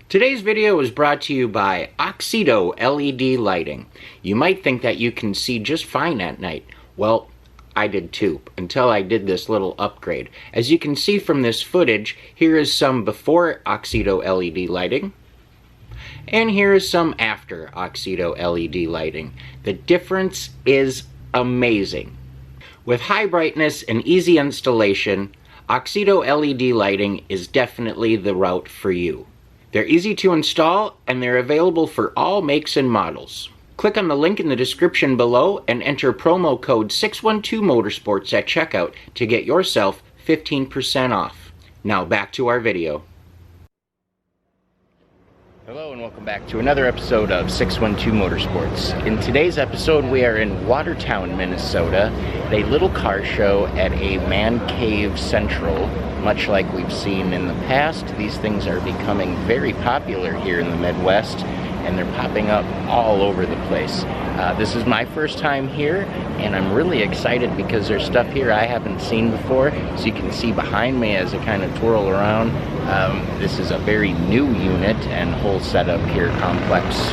Today's video is brought to you by Oxedo LED lighting. You might think that you can see just fine at night. Well, I did too, until I did this little upgrade. As you can see from this footage, here is some before Oxedo LED lighting, and here is some after Oxedo LED lighting. The difference is amazing. With high brightness and easy installation, Oxedo LED lighting is definitely the route for you. They're easy to install and they're available for all makes and models. Click on the link in the description below and enter promo code 612motorsports at checkout to get yourself 15% off. Now back to our video. Hello and welcome back to another episode of 612 Motorsports. In today's episode we are in Watertown, Minnesota, at a little car show at a man cave central. Much like we've seen in the past, these things are becoming very popular here in the Midwest, and they're popping up all over the place. This is my first time here, and I'm really excited because there's stuff here I haven't seen before. So you can see behind me as I kind of twirl around, this is a very new unit and whole setup here, complex,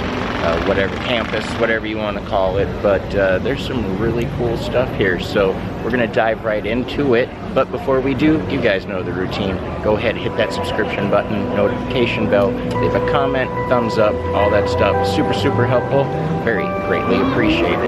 whatever, campus, whatever you want to call it. But there's some really cool stuff here, so we're gonna dive right into it. But before we do, you guys know the routine. Go ahead, hit that subscription button, notification bell, leave a comment, thumbs up, all that stuff. Super helpful, very greatly appreciated.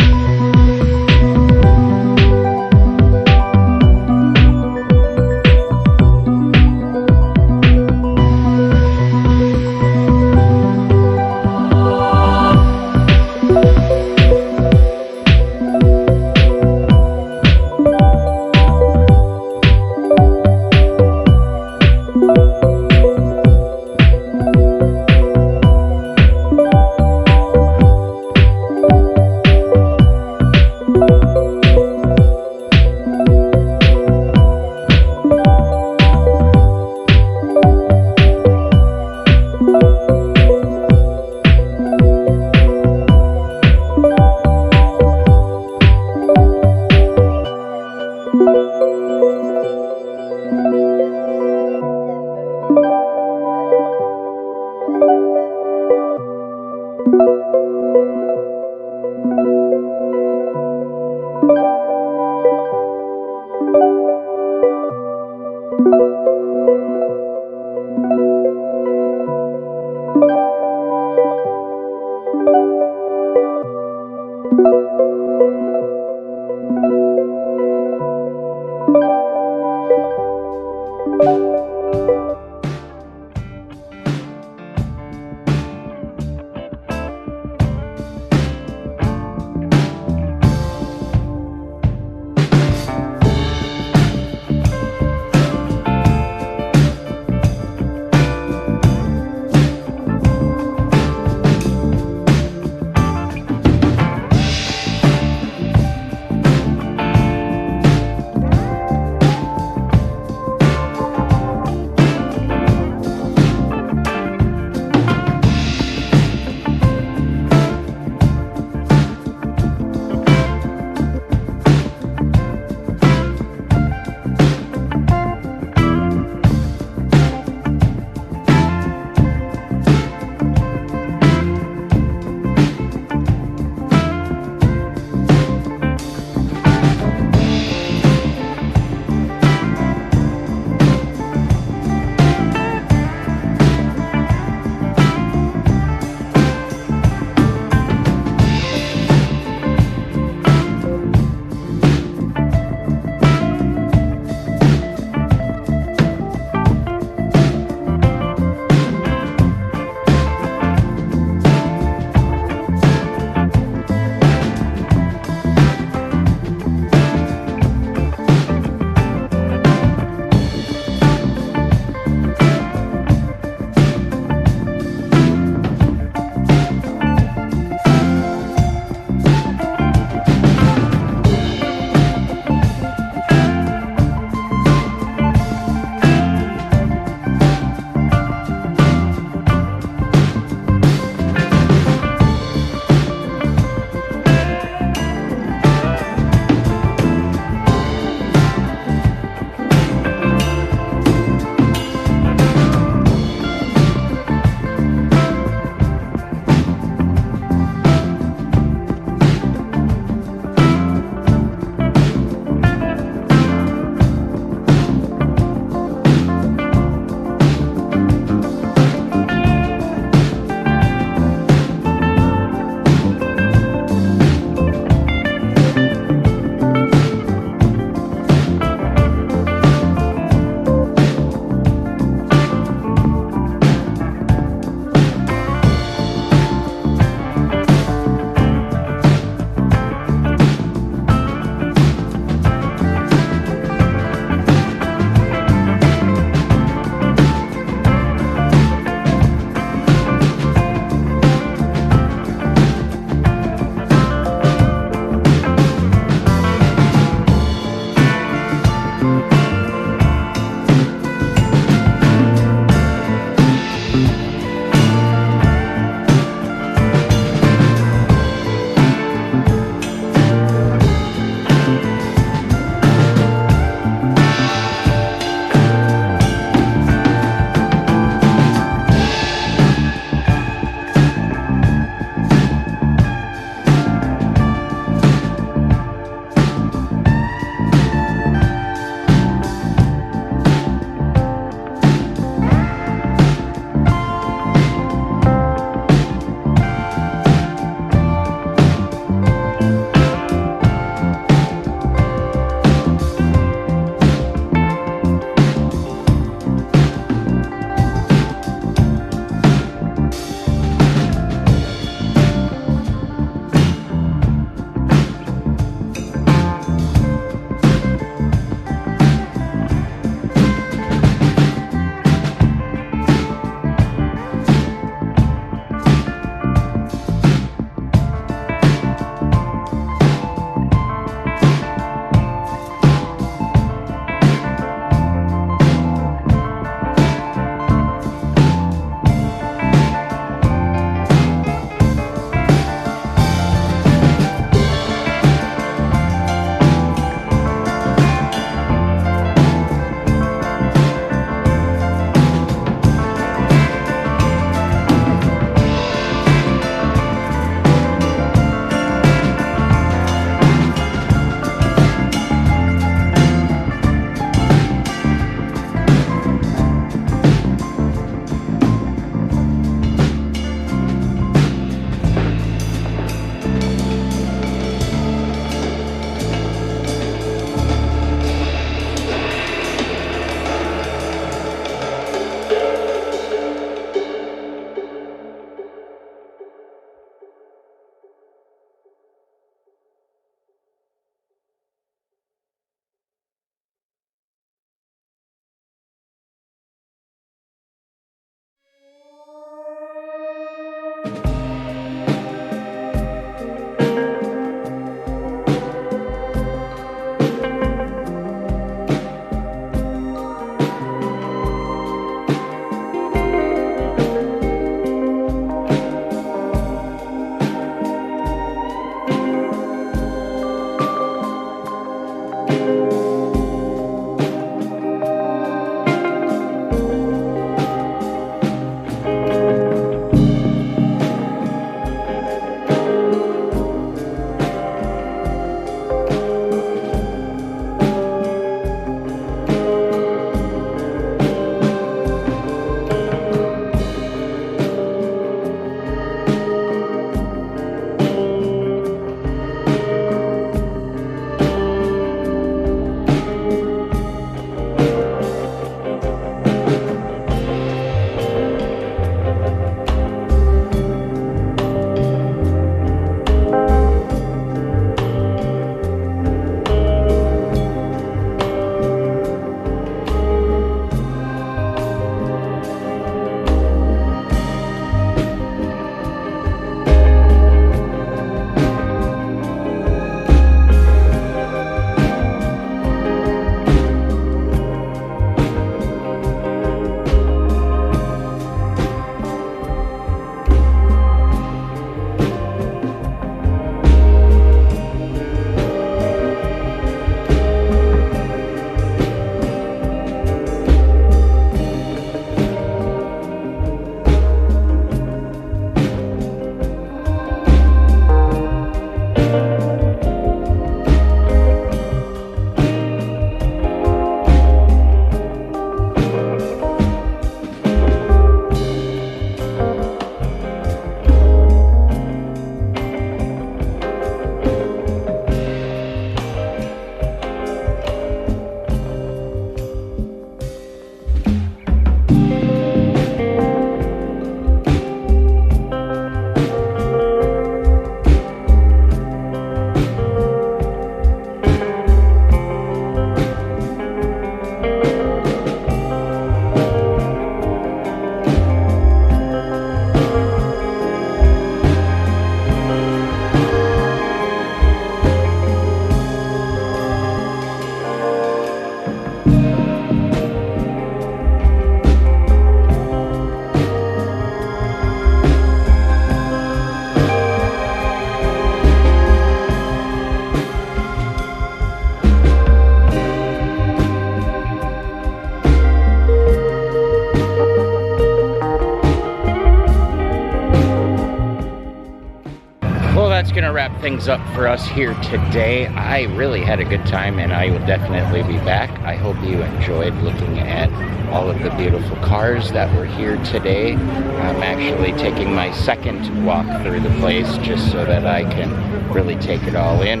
gonna wrap things up for us here today. I really had a good time, and I will definitely be back. I hope you enjoyed looking at all of the beautiful cars that were here today. I'm actually taking my second walk through the place just so that I can really take it all in.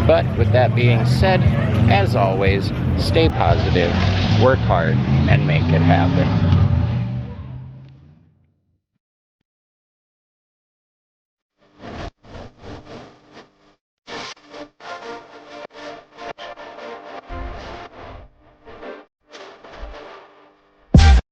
But with that being said, as always, stay positive, work hard, and make it happen.